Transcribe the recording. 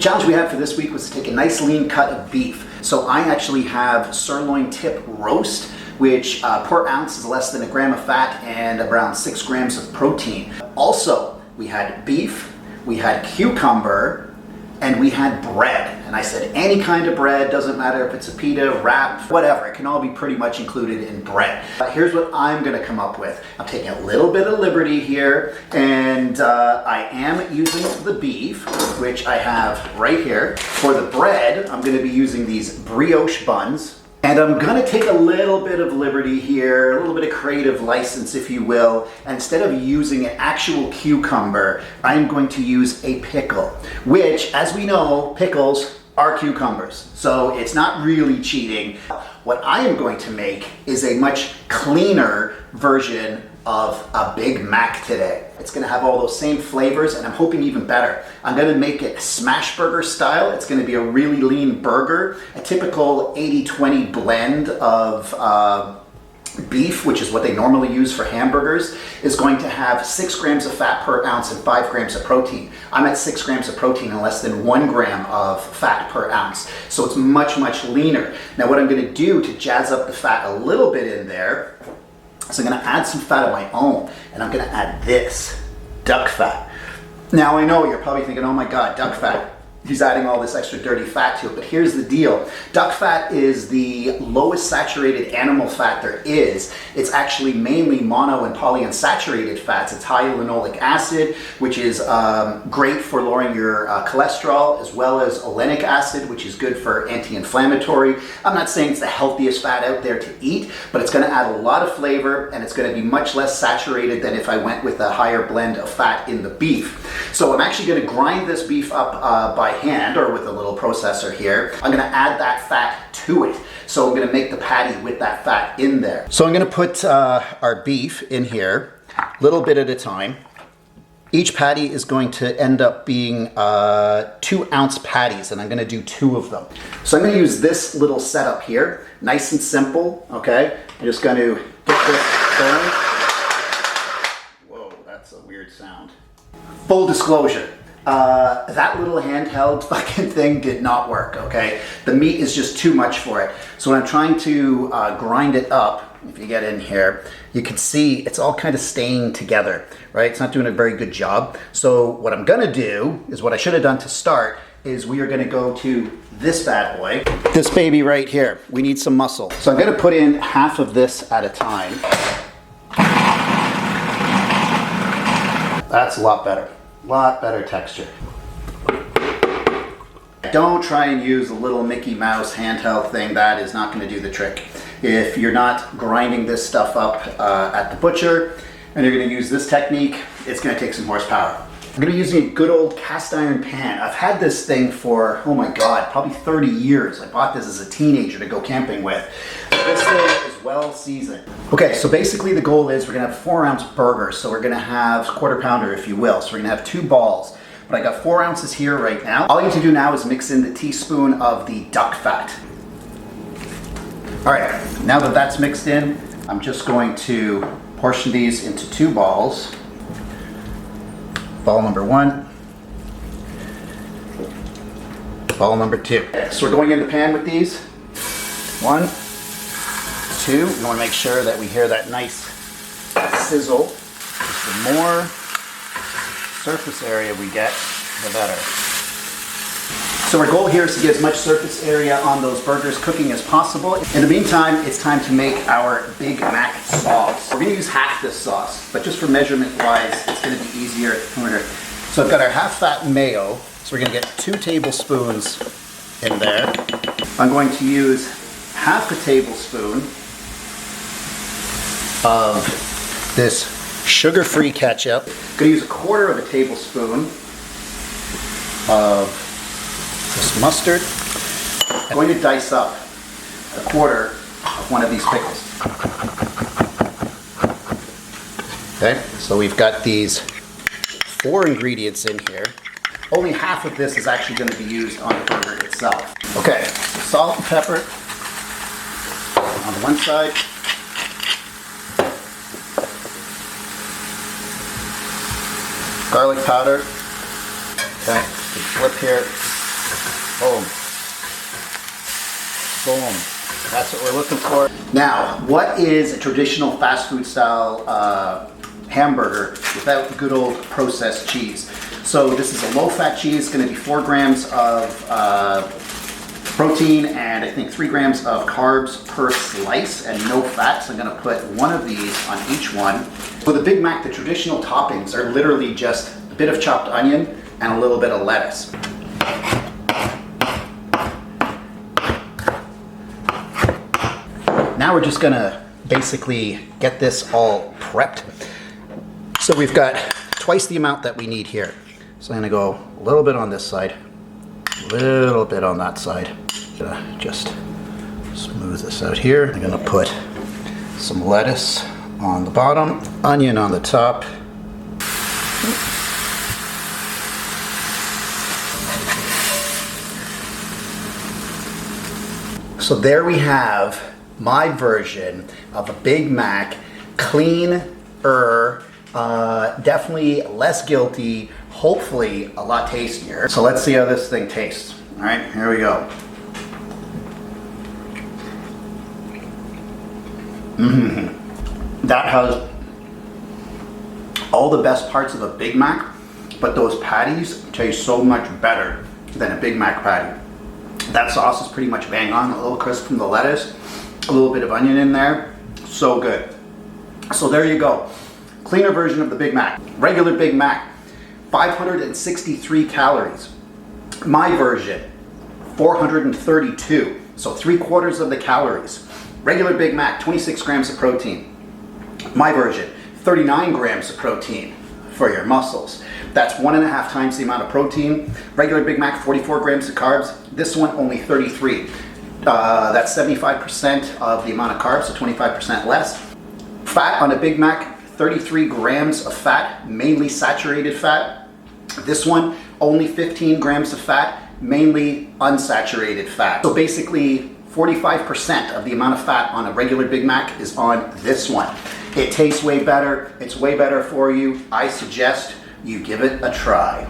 challenge we had for this week was to take a nice lean cut of beef. So I actually have sirloin tip roast, which per ounce is less than a gram of fat and around 6 grams of protein. Also, we had beef, we had cucumber, and we had bread. And I said any kind of bread, doesn't matter if it's a pita, wrap, whatever, it can all be pretty much included in bread. Here's what I'm gonna come up with. I'm taking a little bit of liberty here, and I am using the beef, which I have right here. For the bread, I'm gonna be using these brioche buns. And I'm gonna take a little bit of liberty here, a little bit of creative license, if you will. And instead of using an actual cucumber, I'm going to use a pickle, which, as we know, pickles are cucumbers. So it's not really cheating. What I am going to make is a much cleaner version of a Big Mac today. It's gonna have all those same flavors, and I'm hoping even better. I'm gonna make it smash burger style. It's gonna be a really lean burger, a typical 80-20 blend of beef, which is what they normally use for hamburgers, is going to have 6 grams of fat per ounce and 5 grams of protein. I'm at 6 grams of protein and less than 1 gram of fat per ounce. So it's much, much leaner. Now what I'm gonna do to jazz up the fat a little bit in there, so I'm gonna add some fat of my own, and I'm gonna add this, duck fat. Now I know you're probably thinking, oh my God, duck fat. He's adding all this extra dirty fat to it, but here's the deal. Duck fat is the lowest saturated animal fat there is. It's actually mainly mono and polyunsaturated fats. It's high linoleic acid, which is great for lowering your cholesterol, as well as olenic acid, which is good for anti-inflammatory. I'm not saying it's the healthiest fat out there to eat, but it's gonna add a lot of flavor, and it's gonna be much less saturated than if I went with a higher blend of fat in the beef. So I'm actually gonna grind this beef up by hand or with a little processor here. I'm gonna add that fat to it. So I'm gonna make the patty with that fat in there. So I'm gonna put our beef in here, a little bit at a time. Each patty is going to end up being 2-ounce patties, and I'm gonna do 2 of them. So I'm gonna use this little setup here, nice and simple, okay? I'm just gonna get this going. Whoa, that's a weird sound. Full disclosure. That little handheld fucking thing did not work, okay? The meat is just too much for it. So when I'm trying to grind it up, if you get in here, you can see it's all kind of staying together, right? It's not doing a very good job. So what I'm gonna do is what I should have done to start is we are gonna go to this bad boy, this baby right here. We need some muscle. So I'm gonna put in half of this at a time. That's a lot better. Lot better texture. Don't try and use a little Mickey Mouse handheld thing. That is not going to do the trick. If you're not grinding this stuff up at the butcher and you're going to use this technique, it's going to take some horsepower. I'm going to be using a good old cast iron pan. I've had this thing for, oh my God, probably 30 years. I bought this as a teenager to go camping with. This thing is well seasoned. Okay, so basically the goal is we're gonna have 4-ounce burgers. So we're gonna have quarter pounder, if you will. So we're gonna have 2 balls. But I got 4 ounces here right now. All you need to do now is mix in the teaspoon of the duck fat. All right, now that that's mixed in, I'm just going to portion these into 2 balls. Ball number 1. Ball number 2. So we're going in the pan with these. 1, 2. We want to make sure that we hear that nice sizzle. Just the more surface area we get, the better. So our goal here is to get as much surface area on those burgers cooking as possible. In the meantime, it's time to make our Big Mac sauce. We're going to use half this sauce, but just for measurement wise, it's going to be easier. So I've got our half fat mayo. So we're going to get 2 tablespoons in there. I'm going to use half a tablespoon of this sugar-free ketchup. I'm going to use 1/4 of a tablespoon of this mustard. I'm going to dice up 1/4 of one of these pickles. Okay, so we've got these 4 ingredients in here. Only half of this is actually going to be used on the burger itself. Okay, so salt and pepper on the one side. Garlic powder. Okay, flip here. Boom. Boom. That's what we're looking for. Now, what is a traditional fast food style hamburger without good old processed cheese? So this is a low-fat cheese, going to be 4 grams of protein and I think 3 grams of carbs per slice and no fat. So I'm going to put one of these on each one. For the Big Mac, the traditional toppings are literally just a bit of chopped onion and a little bit of lettuce. Now we're just gonna basically get this all prepped. So we've got twice the amount that we need here. So I'm gonna go a little bit on this side, a little bit on that side. Gonna just smooth this out here. I'm gonna put some lettuce on the bottom, onion on the top. So there we have my version of a Big Mac, cleaner, definitely less guilty, hopefully a lot tastier. So let's see how this thing tastes. All right, here we go. That has all the best parts of a Big Mac, but those patties taste so much better than a Big Mac patty. That sauce is pretty much bang on, a little crisp from the lettuce, a little bit of onion in there, so good. So there you go, cleaner version of the Big Mac. Regular Big Mac, 563 calories. My version, 432, so 3/4 of the calories. Regular Big Mac, 26 grams of protein. My version, 39 grams of protein for your muscles. That's 1.5 times the amount of protein. Regular Big Mac, 44 grams of carbs. This one, only 33. That's 75% of the amount of carbs, so 25% less. Fat on a Big Mac, 33 grams of fat, mainly saturated fat. This one, only 15 grams of fat, mainly unsaturated fat. So basically, 45% of the amount of fat on a regular Big Mac is on this one. It tastes way better. It's way better for you. I suggest you give it a try.